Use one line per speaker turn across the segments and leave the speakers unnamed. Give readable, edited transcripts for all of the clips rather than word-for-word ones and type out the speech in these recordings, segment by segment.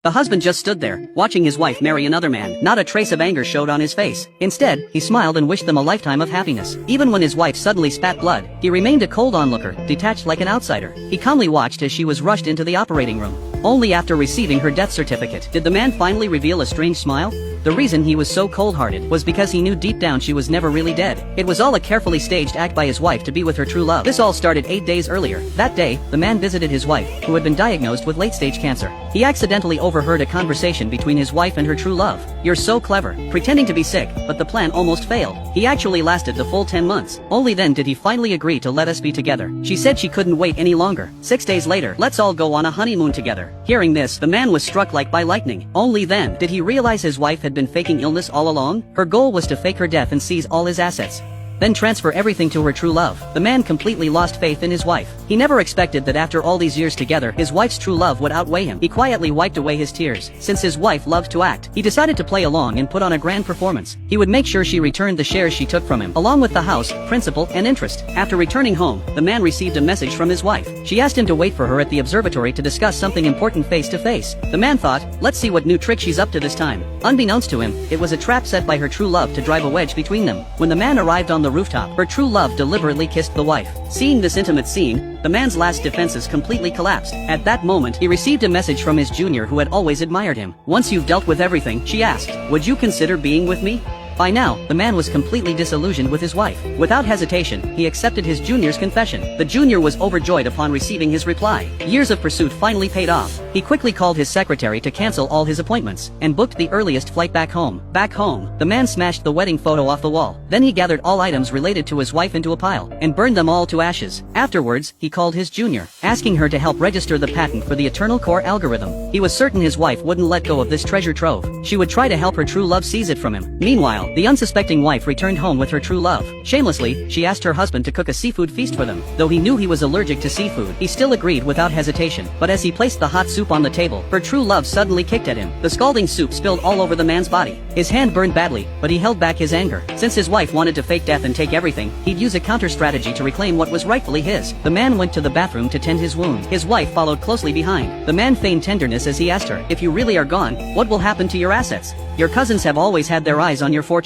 The husband just stood there, watching his wife marry another man. Not a trace of anger showed on his face. Instead, he smiled and wished them a lifetime of happiness. Even when his wife suddenly spat blood, he remained a cold onlooker, detached like an outsider. He calmly watched as she was rushed into the operating room. Only after receiving her death certificate did the man finally reveal a strange smile. The reason he was so cold-hearted was because he knew deep down she was never really dead. It was all a carefully staged act by his wife to be with her true love. This all started 8 days earlier. That day, the man visited his wife, who had been diagnosed with late-stage cancer. He accidentally overheard a conversation between his wife and her true love. "You're so clever," pretending to be sick, but the plan almost failed. He actually lasted the full 10 months. Only then did he finally agree to let us be together. She said she couldn't wait any longer. 6 days later, let's all go on a honeymoon together. Hearing this, the man was struck like by lightning. Only then did he realize his wife had been faking illness all along. Her goal was to fake her death and seize all his assets, then transfer everything to her true love. The man completely lost faith in his wife. He never expected that after all these years together, his wife's true love would outweigh him. He quietly wiped away his tears. Since his wife loved to act, he decided to play along and put on a grand performance. He would make sure she returned the shares she took from him, along with the house, principal, and interest. After returning home, the man received a message from his wife. She asked him to wait for her at the observatory to discuss something important face to face. The man thought, let's see what new trick she's up to this time. Unbeknownst to him, it was a trap set by her true love to drive a wedge between them. When the man arrived on the rooftop, her true love deliberately kissed the wife. Seeing this intimate scene, the man's last defenses completely collapsed. At that moment, he received a message from his junior who had always admired him. "Once you've dealt with everything," she asked, "would you consider being with me?" By now, the man was completely disillusioned with his wife. Without hesitation, he accepted his junior's confession. The junior was overjoyed upon receiving his reply. Years of pursuit finally paid off. He quickly called his secretary to cancel all his appointments, and booked the earliest flight back home. Back home, the man smashed the wedding photo off the wall. Then he gathered all items related to his wife into a pile, and burned them all to ashes. Afterwards, he called his junior, asking her to help register the patent for the Eternal Core algorithm. He was certain his wife wouldn't let go of this treasure trove. She would try to help her true love seize it from him. Meanwhile, the unsuspecting wife returned home with her true love. Shamelessly, she asked her husband to cook a seafood feast for them. Though he knew he was allergic to seafood, he still agreed without hesitation. But as he placed the hot soup on the table, her true love suddenly kicked at him. The scalding soup spilled all over the man's body. His hand burned badly, but he held back his anger. Since his wife wanted to fake death and take everything, he'd use a counter strategy to reclaim what was rightfully his. The man went to the bathroom to tend his wound. His wife followed closely behind. The man feigned tenderness as he asked her, "If you really are gone, what will happen to your assets? Your cousins have always had their eyes on your fortune."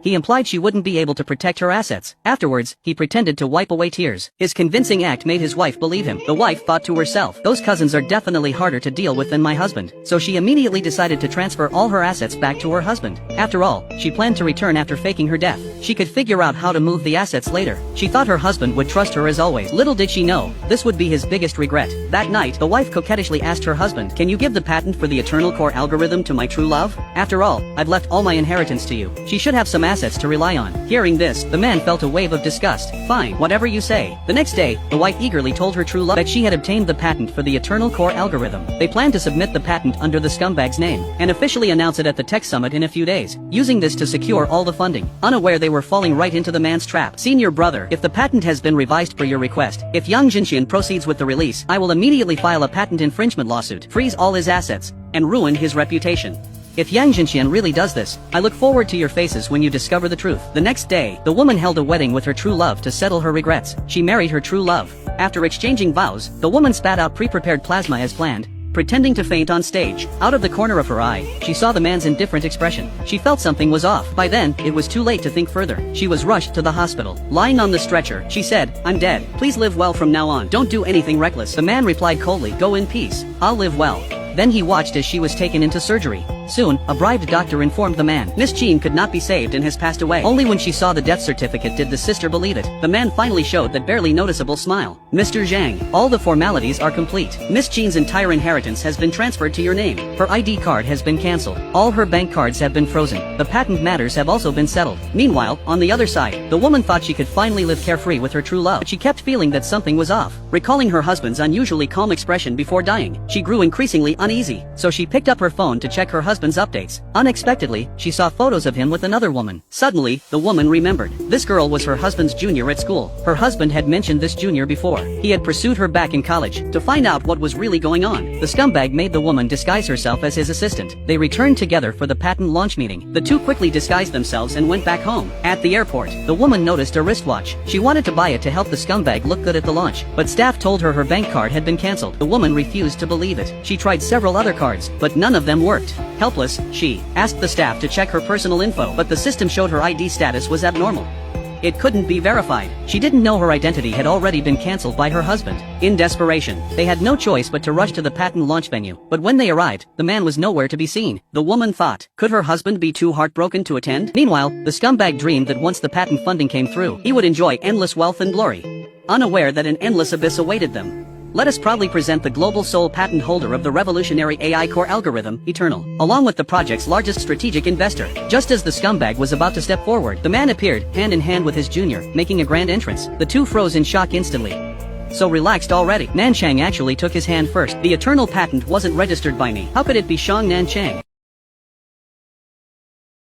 He implied she wouldn't be able to protect her assets. Afterwards, he pretended to wipe away tears. His convincing act made his wife believe him. The wife thought to herself, "Those cousins are definitely harder to deal with than my husband." So she immediately decided to transfer all her assets back to her husband. After all, she planned to return after faking her death. She could figure out how to move the assets later. She thought her husband would trust her as always. Little did she know, this would be his biggest regret. That night, the wife coquettishly asked her husband, "Can you give the patent for the Eternal Core algorithm to my true love? After all, I've left all my inheritance to you. She should have some assets to rely on." Hearing this, the man felt a wave of disgust. "Fine, whatever you say." The next day, the wife eagerly told her true love that she had obtained the patent for the Eternal Core algorithm. They planned to submit the patent under the scumbag's name, and officially announce it at the Tech Summit in a few days, using this to secure all the funding. Unaware they were falling right into the man's trap. "Senior brother, if the patent has been revised per your request, if Yang Jinxian proceeds with the release, I will immediately file a patent infringement lawsuit, freeze all his assets, and ruin his reputation. If Yang Jinxian really does this, I look forward to your faces when you discover the truth." The next day, the woman held a wedding with her true love to settle her regrets. She married her true love. After exchanging vows, the woman spat out pre-prepared plasma as planned, pretending to faint on stage. Out of the corner of her eye, she saw the man's indifferent expression. She felt something was off. By then, it was too late to think further. She was rushed to the hospital. Lying on the stretcher, she said, "I'm dead. Please live well from now on. Don't do anything reckless." The man replied coldly, "Go in peace. I'll live well." Then he watched as she was taken into surgery. Soon, a bribed doctor informed the man, "Miss Jean could not be saved and has passed away." Only when she saw the death certificate did the sister believe it. The man finally showed that barely noticeable smile. "Mr. Zhang, all the formalities are complete. Miss Jean's entire inheritance has been transferred to your name. Her ID card has been cancelled. All her bank cards have been frozen. The patent matters have also been settled." Meanwhile, on the other side, the woman thought she could finally live carefree with her true love, but she kept feeling that something was off. Recalling her husband's unusually calm expression before dying, she grew increasingly uneasy. So she picked up her phone to check her husband's husband's updates. Unexpectedly, she saw photos of him with another woman. Suddenly, the woman remembered. This girl was her husband's junior at school. Her husband had mentioned this junior before. He had pursued her back in college. To find out what was really going on, the scumbag made the woman disguise herself as his assistant. They returned together for the patent launch meeting. The two quickly disguised themselves and went back home. At the airport, the woman noticed a wristwatch. She wanted to buy it to help the scumbag look good at the launch, but staff told her her bank card had been cancelled. The woman refused to believe it. She tried several other cards, but none of them worked. Helpless, she asked the staff to check her personal info, but the system showed her ID status was abnormal. It couldn't be verified. She didn't know her identity had already been cancelled by her husband. In desperation, they had no choice but to rush to the patent launch venue. But when they arrived, the man was nowhere to be seen. The woman thought, could her husband be too heartbroken to attend? Meanwhile, the scumbag dreamed that once the patent funding came through, he would enjoy endless wealth and glory, unaware that an endless abyss awaited them. Let us proudly present the global sole patent holder of the revolutionary AI core algorithm, Eternal, along with the project's largest strategic investor. Just as the scumbag was about to step forward, the man appeared, hand in hand with his junior, making a grand entrance. The two froze in shock instantly. So relaxed already. Nan Chang actually took his hand first. The Eternal patent wasn't registered by me. How could it be Shang Nan Chang?